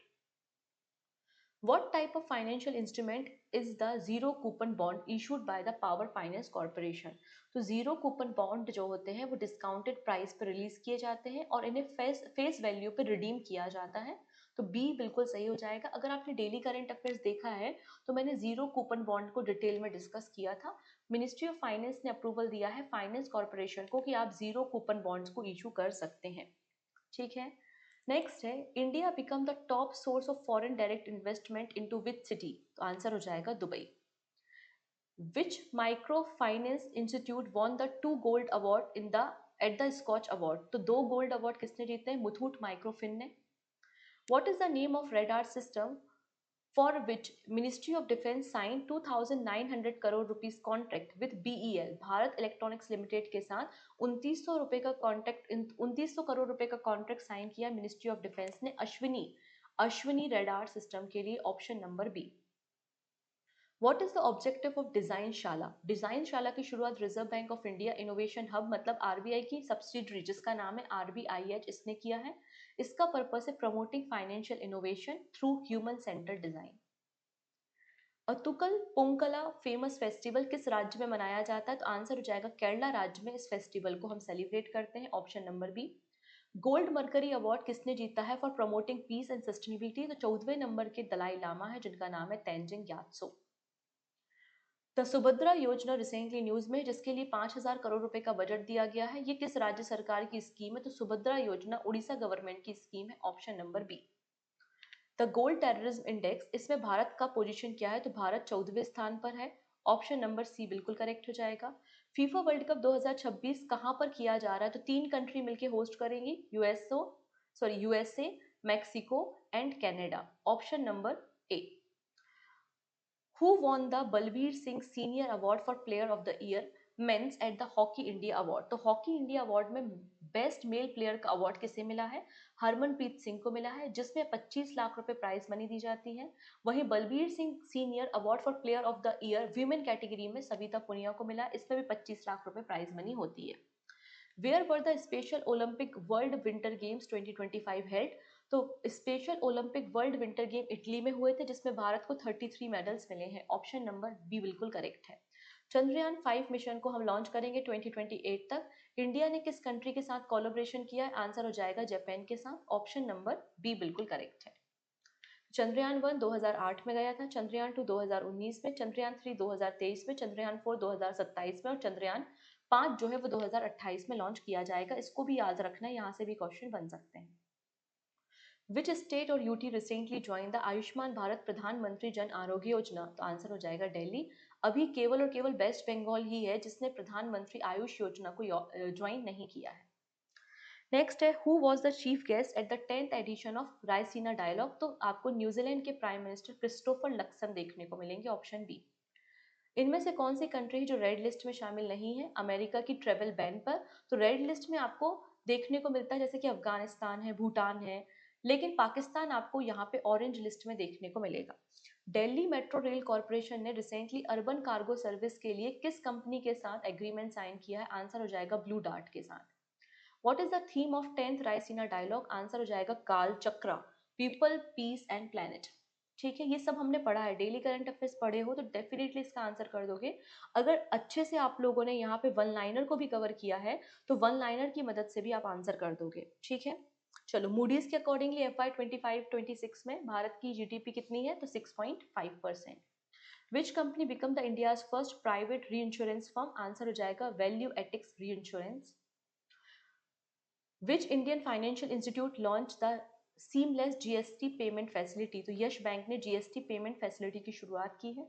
What type of financial instrument is the zero coupon bond issued by the Power Finance Corporation? तो जीरो कूपन बॉन्ड जो होते हैं वो डिस्काउंटेड प्राइस पर रिलीज किए जाते हैं और इन्हें फेस वैल्यू पर रिडीम किया जाता है। तो बी बिल्कुल सही हो जाएगा। अगर आपने डेली करंट अफेयर्स देखा है तो मैंने जीरो कूपन बॉन्ड को डिटेल में डिस्कस किया था। मिनिस्ट्री ऑफ फाइनेंस ने अप्रूवल दिया है फाइनेंस कॉर्पोरेशन को कि आप जीरो कूपन बॉन्ड्स को इशू कर सकते हैं। ठीक है। नेक्स्ट है India become the top source of foreign direct investment into which city? तो आंसर हो जाएगा Dubai. Which micro finance institute won the 2 gold award in the at the Skoch award? तो 2 गोल्ड अवार्ड किसने जीते हैं? मुथूट माइक्रोफिन ने। What is the name of radar system for which Ministry of Defence signed 2,900 crore rupees contract with BEL Bharat electronics limited के साथ? 2900 रुपए का contract 2900 crore रुपए का कॉन्ट्रैक्ट साइन किया मिनिस्ट्री ऑफ डिफेंस ने अश्विनी रेडार सिस्टम के लिए। Option number B. What is the objective of design Shala? Design Shala की शुरुआत reserve bank of India innovation hub मतलब आरबीआई की सब्सिडरी जिसका नाम है आरबीआईएच इसने किया है। इसका पर्पस है promoting financial innovation through human centred design. Attukal Pongala famous festival किस राज्य में मनाया जाता है? तो आंसर हो जाएगा केरला राज्य में इस फेस्टिवल को हम सेलिब्रेट करते हैं, option number B. Gold mercury award किसने जीता है for promoting peace and sustainability? तो 14वें नंबर के दलाई लामा है जिनका नाम है तेंजिंग ग्यात्सो। द सुभद्रा योजना रिसेंटली न्यूज में जिसके लिए 5,000 करोड़ रुपए का बजट दिया गया है, ये किस राज्य सरकार की स्कीम है? तो सुभद्रा योजना उड़ीसा गवर्नमेंट की स्कीम है, option number B. The gold terrorism index इसमें भारत का पोजीशन क्या है? तो भारत 14वें स्थान पर है, ऑप्शन नंबर सी बिल्कुल करेक्ट हो जाएगा। फीफा वर्ल्ड कप 2026 कहां पर किया जा रहा है? तो 3 कंट्री मिलकर होस्ट करेंगी, USA, Mexico and Canada, option number A. Who won the Balbir Singh senior award for player of the year men's at the hockey India award? तो हॉकी इंडिया अवार्ड में बेस्ट मेल प्लेयर का award किसे मिला है? हरमनप्रीत सिंह को मिला है जिसमें 25 लाख रुपए प्राइज मनी दी जाती है। वहीं Balbir Singh senior award for player of the year women category में सविता पुनिया को मिला, इसमें भी 25 लाख रुपए प्राइज मनी होती है। Where were the special olympic world winter games 2025 held? तो special olympic world winter game Italy में हुए थे जिसमें भारत को 33 मेडल्स मिले हैं, ऑप्शन नंबर बी बिल्कुल करेक्ट है। चंद्रयान 5 मिशन को हम लॉन्च करेंगे 2028 तक। इंडिया ने किस कंट्री के साथ कोलैबोरेशन किया है? आंसर हो जाएगा जापान के साथ, ऑप्शन नंबर बी बिल्कुल करेक्ट है। चंद्रयान 1 2008 में गया था, चंद्रयान 2 2019 में, चंद्रयान 3 2023 में, चंद्रयान 4 2027 में और चंद्रयान 5 जो है वो 2028 में लॉन्च किया जाएगा। इसको भी याद रखना है, यहाँ से भी क्वेश्चन बन सकते हैं। विच स्टेट और UT recently join the Ayushman Bharat प्रधानमंत्री जन आरोग्य योजना? तो आंसर हो जाएगा दिल्ली। अभी केवल और केवल वेस्ट बंगाल ही है जिसने प्रधानमंत्री आयुष योजना को ज्वाइन नहीं किया है। नेक्स्ट है who was the chief guest at the 10th edition of Raisina dialogue? तो आपको न्यूजीलैंड के प्राइम मिनिस्टर क्रिस्टोफर लक्सन देखने को मिलेंगे, ऑप्शन बी। इनमें से कौन सी कंट्री है जो रेड लिस्ट में शामिल नहीं है अमेरिका की ट्रेवल बैन पर? तो रेड लिस्ट में आपको देखने को मिलता है जैसे कि अफगानिस्तान है, भूटान है, लेकिन पाकिस्तान आपको यहाँ पे ऑरेंज लिस्ट में देखने को मिलेगा। दिल्ली मेट्रो रेल कॉरपोरेशन ने रिसेंटली अर्बन कार्गो सर्विस के लिए किस कंपनी के साथ एग्रीमेंट साइन किया है? आंसर हो जाएगा ब्लू डार्ट के साथ। What is the theme of 10th Raisina dialogue? Answer हो जाएगा Kaal Chakra, people peace and planet. ठीक है, ये सब हमने पढ़ा है, डेली करंट अफेयर्स पढ़े हो तो डेफिनेटली इसका आंसर कर दोगे। अगर अच्छे से आप लोगों ने यहाँ पे वन लाइनर को भी कवर किया है तो वन लाइनर की मदद से भी आप आंसर कर दोगे। ठीक है, चलो मूडीज के अकॉर्डिंगली FY 25-26 में भारत की जीडीपी कितनी है? तो 6.5%। Which company become the India's first private री इंश्योरेंस फर्म? आंसर हो जाएगा वैल्यू एटिक्स री insurance. Which Indian financial institute launch the seamless GST payment facility? तो यश बैंक ने जीएसटी पेमेंट फैसिलिटी की शुरुआत की है।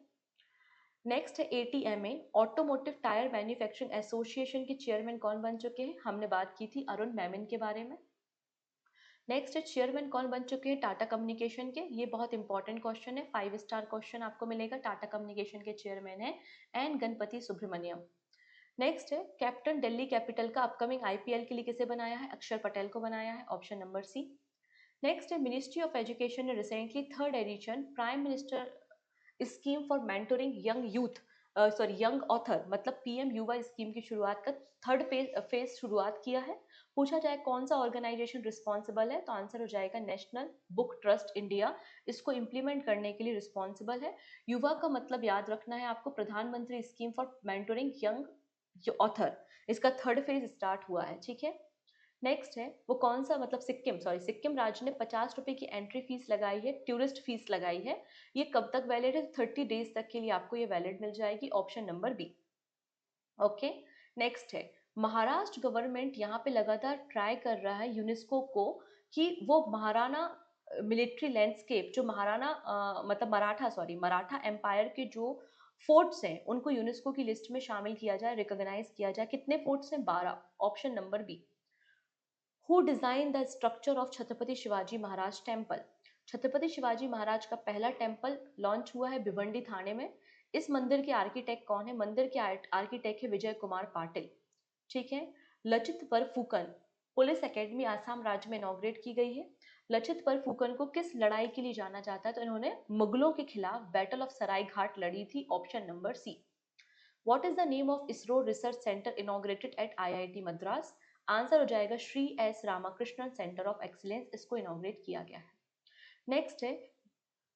नेक्स्ट है A T M A, automotive tyre manufacturing association के चेयरमैन कौन बन चुके हैं? हमने बात की थी अरुण मेमिन के बारे में। नेक्स्ट है चेयरमैन कौन बन चुके हैं टाटा कम्युनिकेशन के? ये बहुत इंपॉर्टेंट क्वेश्चन है, 5 स्टार क्वेश्चन आपको मिलेगा। टाटा कम्युनिकेशन के चेयरमैन है एन गणपति सुब्रमण्यम। नेक्स्ट है कैप्टन दिल्ली कैपिटल का अपकमिंग आईपीएल के लिए किसे बनाया है? अक्षर पटेल को बनाया है, ऑप्शन नंबर सी। नेक्स्ट है मिनिस्ट्री ऑफ एजुकेशन ने recently 3rd edition prime minister scheme for mentoring young youth young author मतलब पीएम युवा स्कीम की शुरुआत का 3rd फेज शुरुआत किया है। पूछा जाए कौन सा ऑर्गेनाइजेशन रिस्पॉन्सिबल है तो आंसर हो जाएगा नेशनल बुक ट्रस्ट इंडिया, इसको इम्प्लीमेंट करने के लिए रिस्पॉन्सिबल है। युवा का मतलब याद रखना है आपको, प्रधानमंत्री scheme for mentoring young author, इसका 3rd फेज स्टार्ट हुआ है। ठीक है, नेक्स्ट है वो कौन सा मतलब सिक्किम राज्य ने 50 रुपए की एंट्री फीस लगाई है, टूरिस्ट फीस लगाई है। ये कब तक वैलिड है? 30 डेज तक के लिए आपको ये वैलिड मिल जाएगी, option number B. Okay, next है महाराष्ट्र गवर्नमेंट यहाँ पे लगातार ट्राई कर रहा है यूनेस्को को कि वो महाराणा मिलिट्री लैंडस्केप जो मतलब मराठा एम्पायर के जो फोर्ट्स हैं उनको यूनेस्को की लिस्ट में शामिल किया जाए, रिकॉग्नाइज किया जाए। कितने फोर्ट्स हैं? 12, option number B. Who design the structure of Chhatrapati Shivaji Maharaj temple? Chhatrapati Shivaji Maharaj का पहला टेम्पल लॉन्च हुआ है भिवंडी थाने में। इस मंदिर के आर्किटेक्ट कौन है? मंदिर के आर्किटेक्ट है विजय कुमार पाटिल। ठीक है, लचित बरफुकन पुलिस एकेडमी आसाम राज्य में इनॉग्रेट की गई है। लचित बरफुकन को किस लड़ाई के लिए जाना जाता है? तो इन्होंने मुगलों के खिलाफ बैटल ऑफ सराय घाट लड़ी थी, option number C. What is the name of ISRO research centre inaugurated at IIT Madras? Answer हो जाएगा Shri S Ramakrishnan centre of excellence, इसको इनॉग्रेट किया गया है। नेक्स्ट है,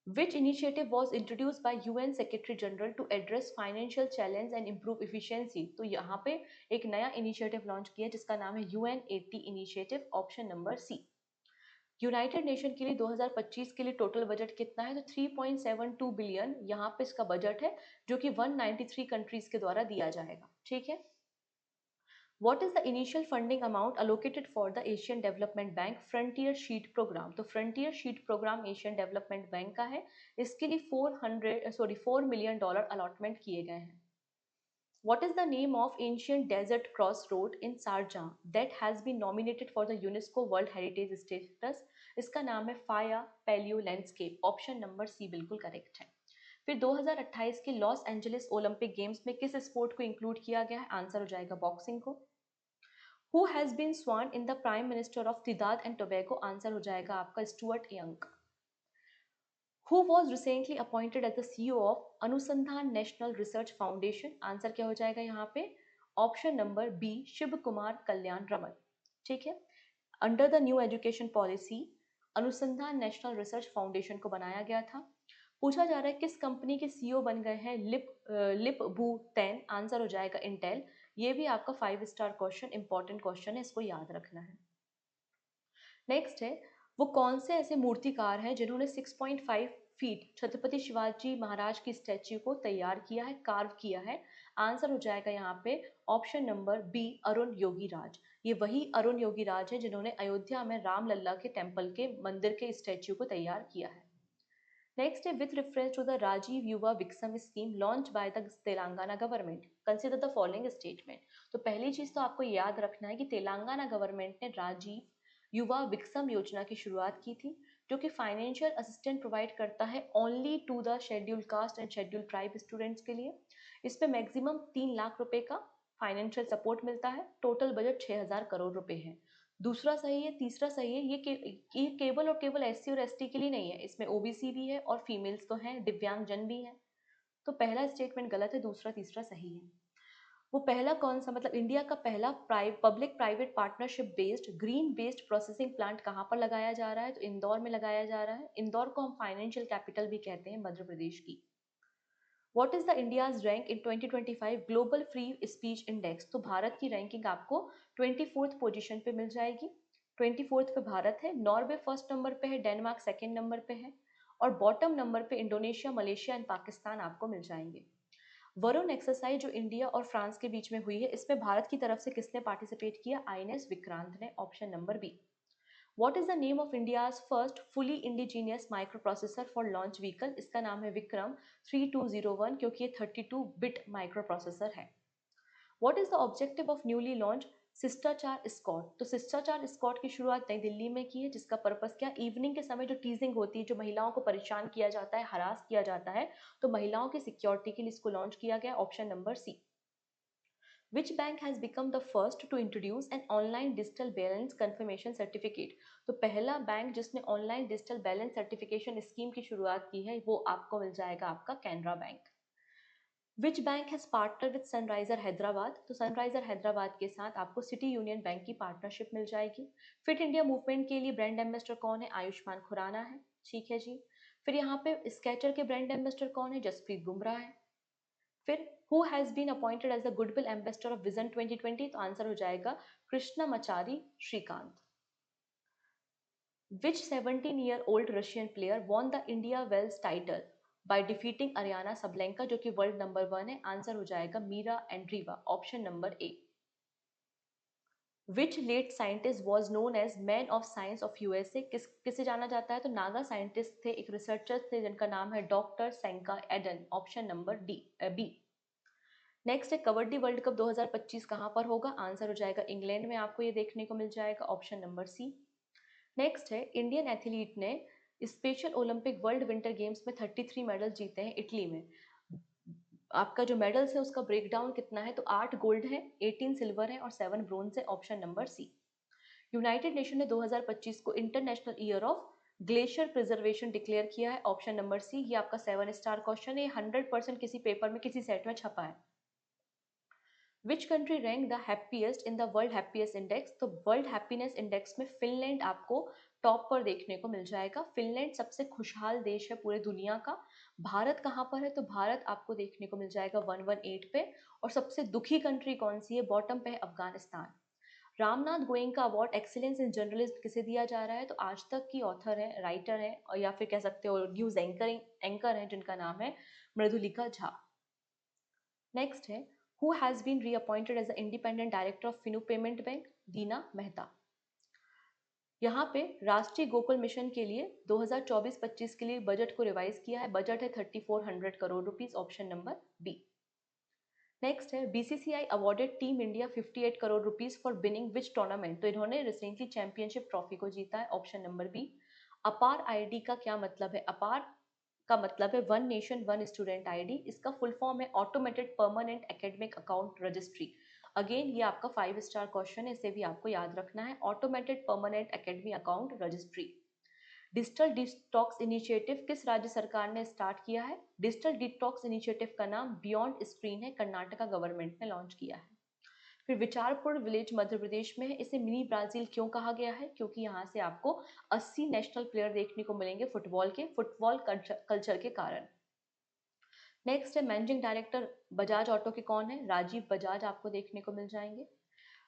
which initiative was introduced by UN Secretary General to address financial challenge and improve efficiency? तो यहाँ पे एक नया इनिशिएटिव लॉन्च किया जिसका नाम है UN80 initiative, option number C. United nation के लिए 2025 के लिए टोटल बजट कितना है? तो 3.72 बिलियन यहाँ पे इसका बजट है, जो कि 193 कंट्रीज के द्वारा दिया जाएगा। ठीक है। What is the initial funding amount allocated for the Asian Development Bank Frontier Sheet Program? तो Frontier Sheet Program Asian Development Bank का है, इसके लिए $4 मिलियन अलॉटमेंट किए गए हैं। What is the name of ancient desert crossroad in Sharjah that has been nominated for the UNESCO World Heritage Status? इसका नाम है फाया paleo landscape, option number C बिल्कुल करेक्ट है। फिर 2028 के लॉस एंजलिस ओलंपिक गेम्स में किस स्पोर्ट को इंक्लूड किया गया है? आंसर हो जाएगा बॉक्सिंग को। Who has been sworn in the Prime Minister of Trinidad and Tobago? Answer हो जाएगा आपका Stuart Young. Who was recently appointed as the CEO of Anusandhan national research foundation? Answer क्या हो जाएगा यहाँ पे? Option number B Shiv Kumar Kalyan Raman. ठीक है। Under the new education policy Anusandhan national research foundation को बनाया गया था। पूछा जा रहा है किस कंपनी के सीईओ बन गए हैं लिप बू टेन? आंसर हो जाएगा इंटेल। ये भी आपका 5 स्टार क्वेश्चन, इंपॉर्टेंट क्वेश्चन है, इसको याद रखना है। नेक्स्ट है, वो कौन से ऐसे मूर्तिकार हैं जिन्होंने 6.5 फीट छत्रपति शिवाजी महाराज की स्टैच्यू को तैयार किया है, कार्व किया है? आंसर हो जाएगा यहाँ पे ऑप्शन नंबर बी अरुण योगी राज। ये वही अरुण योगी राज है जिन्होंने अयोध्या में राम लल्ला के टेम्पल के मंदिर के स्टैच्यू को तैयार किया है। Next, with reference to the Rajiv Yuva Vikram scheme launched by the Telangana government, consider the following statement. तो पहली चीज तो आपको याद रखना है कि तेलंगाना गवर्नमेंट ने राजीव युवा विक्रम योजना की शुरुआत की थी, जो कि फाइनेंशियल असिस्टेंट प्रोवाइड करता है only to the schedule caste and schedule tribe students के लिए। इस पे मैक्सिमम 3 लाख रुपए का फाइनेंशियल सपोर्ट मिलता है। टोटल बजट 6,000 करोड़ रुपए है। दूसरा सही है। तीसरा सही है, ये केवल और केवल एससी और एसटी के लिए नहीं है, इसमें ओबीसी भी है और फीमेल्स तो हैं, दिव्यांगजन भी हैं। तो पहला स्टेटमेंट गलत है, दूसरा तीसरा सही है। वो पहला कौन सा, मतलब इंडिया का पहला public private partnership based green based processing plant कहाँ पर लगाया जा रहा है? तो इंदौर में लगाया जा रहा है। इंदौर को हम फाइनेंशियल कैपिटल भी कहते हैं मध्य प्रदेश की। What is the India's rank in 2025 global free speech index? तो भारत की रैंकिंग आपको 24th पोजीशन पे मिल जाएगी। 24th पे भारत है, नॉर्वे फर्स्ट नंबर पे है, डेनमार्क सेकंड नंबर पे है, और बॉटम नंबर पे इंडोनेशिया, मलेशिया एंड पाकिस्तान आपको मिल जाएंगे। वरुण एक्सरसाइज जो इंडिया और फ्रांस के बीच में हुई है, इसमें भारत की तरफ से किसने पार्टिसिपेट किया? आईएनएस विक्रांत ने, option number B. What is the name of India's first fully indigenous microprocessor for launch vehicle? इसका नाम है विक्रम 3201, क्योंकि ये 32 बिट माइक्रोप्रोसेसर है। What is the objective of newly launched शिष्टाचार स्कॉट? तो शिष्टाचार स्कॉट की शुरुआत नई दिल्ली में की है, जिसका पर्पस क्या? इवनिंग के समय जो टीजिंग होती है, जो महिलाओं को परेशान किया जाता है, हरास किया जाता है, तो महिलाओं की सिक्योरिटी के लिए इसको लॉन्च किया गया, option number C. Which bank has become the first to introduce an online digital balance confirmation certificate? तो पहला बैंक जिसने online digital balance certification scheme की शुरुआत की है, वो आपको मिल जाएगा आपका Canara bank. Which bank has partnered with Sunriser Hyderabad? तो सनराइजर हैदराबाद के साथ आपको सिटी यूनियन बैंक की पार्टनरशिप मिल जाएगी। फिट इंडिया मूवमेंट के लिए ब्रांड एम्बेसडर कौन है? आयुष्मान खुराना है। ठीक है जी। फिर यहाँ पे स्केचर के ब्रांड एम्बेसडर कौन है? जसप्रीत बुमराह है। फिर who has been appointed as the goodwill ambassador of vision 2020? तो आंसर हो जाएगा Krishnamachari Srikkanth. Which 17-year-old Russian player won the India wells title by defeating Aryna Sabalenka, जो कि वर्ल्ड नंबर 1 है? आंसर हो जाएगा Mirra Andreeva, option number A. Which late scientist was known as man of science of USA? किसे जाना जाता है? तो नागा साइंटिस्ट थे, एक रिसर्चर थे जिनका नाम है डॉक्टर सेंका एडन, ऑप्शन नंबर बी। नेक्स्ट है, कबड्डी वर्ल्ड कप 2025 कहाँ पर होगा? आंसर हो जाएगा इंग्लैंड में, आपको ये देखने को मिल जाएगा, ऑप्शन नंबर सी। नेक्स्ट है, इंडियन एथलीट ने special olympic world winter games में 33 मेडल जीते हैं इटली में। आपका जो मेडल्स है उसका ब्रेकडाउन कितना है? तो 8 गोल्ड है, 18 सिल्वर है और 7 ब्रोंज है, option number C. United nation ने 2025 को international year of glacier preservation declare किया है। ऑप्शन नंबर सी, ये आपका 7 स्टार क्वेश्चन है, 100% किसी पेपर में किसी सेट में छपा है। Which country rank the happiest in the world happiest index? तो वर्ल्ड हैप्पीनेस इंडेक्स में फिनलैंड आपको टॉप पर देखने को मिल जाएगा। फिनलैंड सबसे खुशहाल देश है पूरे दुनिया का। भारत कहाँ पर है? तो भारत आपको देखने को मिल जाएगा 118 पे। और सबसे दुखी कंट्री कौन सी है? बॉटम पे है Afghanistan. Ramnath Goenka award excellence in journalism किसे दिया जा रहा है? तो आज तक की ऑथर है, राइटर है, और या फिर कह सकते हो न्यूज एंकर है, जिनका नाम है मृदुलिका झा। नेक्स्ट है, who has been reappointed as the independent director of Fino payment bank? Dina Mehta. यहाँ पे राष्ट्रीय गोकुल मिशन के लिए 2024-25 के लिए बजट को रिवाइज किया है। बजट है 3400 crore rupees. Option number B. Next है, BCCI awarded team India 58 crore rupees for winning which tournament? तो इन्होंने रिसेंटली चैंपियनशिप ट्रॉफी को जीता है। Option number B. APAAR ID का क्या मतलब है? अपार का मतलब है one nation one student ID. इसका फुल फॉर्म है automated permanent academic account registry. Again ये आपका 5 स्टार क्वेश्चन है, इसे भी आपको याद रखना है। Automated permanent academy account registry. Digital detox initiative किस राज्य सरकार ने स्टार्ट किया है? डिजिटल डिटॉक्स इनिशिएटिव का नाम बियॉन्ड स्क्रीन है, कर्नाटका गवर्नमेंट ने लॉन्च किया है। फिर विचारपुर विलेज मध्य प्रदेश में है। इसे मिनी ब्राजील क्यों कहा गया है? क्योंकि यहाँ से आपको 80 नेशनल प्लेयर देखने को मिलेंगे फुटबॉल कल्चर के कारण। नेक्स्ट है, मैनेजिंग डायरेक्टर बजाज ऑटो के कौन है? राजीव बजाज आपको देखने को मिल जाएंगे।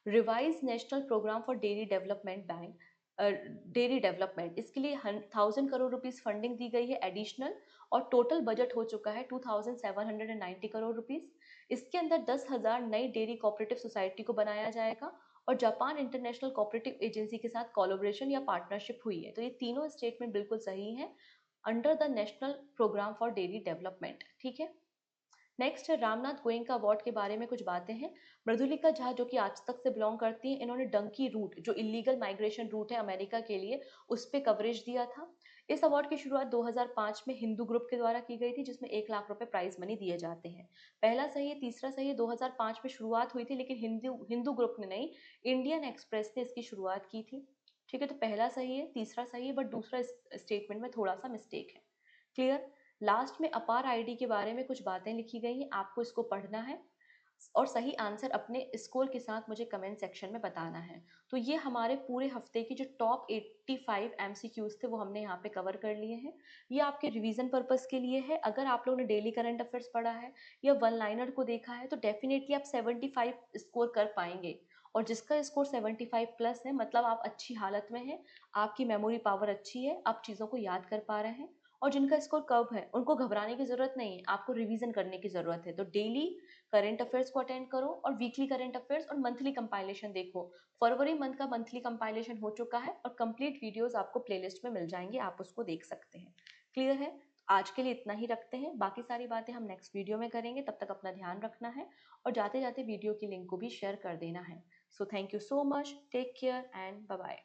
Revise national programme for dairy development bank, dairy development, इसके लिए 1000 करोड़ रुपीज फंडिंग दी गई है एडिशनल। और टोटल बजट हो चुका है 2790 करोड़ रुपीज। इसके अंदर 10,000 नई डेयरी कोऑपरेटिव सोसाइटी को बनाया जाएगा। और जापान इंटरनेशनल कोऑपरेटिव एजेंसी के साथ कोलैबोरेशन या पार्टनरशिप हुई है। तो ये तीनों स्टेटमेंट बिल्कुल सही है under the national programme for dairy development. ठीक है। नेक्स्ट है, रामनाथ गोयंका अवार्ड के बारे में कुछ बातें हैं। मृदुलिका झा जो कि आज तक से बिलोंग करती हैं, इन्होंने डंकी रूट, जो इलीगल माइग्रेशन रूट है अमेरिका के लिए, उस पर कवरेज दिया था। इस अवार्ड की शुरुआत 2005 में हिंदू ग्रुप के द्वारा की गई थी, जिसमें 1 लाख रुपए प्राइज मनी दिए जाते हैं। पहला सही है, तीसरा सही है। 2005 में शुरुआत हुई थी, लेकिन हिंदू ग्रुप ने नहीं, इंडियन एक्सप्रेस ने इसकी शुरुआत की थी। ठीक है, तो पहला सही है, तीसरा सही है, बट दूसरा स्टेटमेंट में थोड़ा सा मिस्टेक है। क्लियर। लास्ट में अपार आईडी के बारे में कुछ बातें लिखी गई हैं, आपको इसको पढ़ना है और सही आंसर अपने स्कोर के साथ मुझे कमेंट सेक्शन में बताना है। तो ये हमारे पूरे हफ्ते की जो टॉप 85 एमसीक्यूज थे वो हमने यहाँ पे कवर कर लिए हैं। ये आपके रिवीजन पर्पस के लिए है। अगर आप लोगों ने डेली करंट अफेयर्स पढ़ा है या वन लाइनर को देखा है तो डेफिनेटली आप 75 स्कोर कर पाएंगे। और जिसका स्कोर 75 प्लस है, मतलब आप अच्छी हालत में हैं, आपकी मेमोरी पावर अच्छी है, आप चीज़ों को याद कर पा रहे हैं। और जिनका स्कोर कम है उनको घबराने की जरूरत नहीं है, आपको रिवीजन करने की जरूरत है। तो डेली करंट अफेयर्स को अटेंड करो और वीकली करंट अफेयर्स और मंथली कंपाइलेशन देखो। फरवरी मंथ का मंथली कंपाइलेशन हो चुका है और कंप्लीट वीडियोस आपको प्लेलिस्ट में मिल जाएंगे, आप उसको देख सकते हैं। क्लियर है? आज के लिए इतना ही रखते हैं, बाकी सारी बातें हम नेक्स्ट वीडियो में करेंगे। तब तक अपना ध्यान रखना है और जाते जाते वीडियो की लिंक को भी शेयर कर देना है। So thank you so much, take care and bye bye.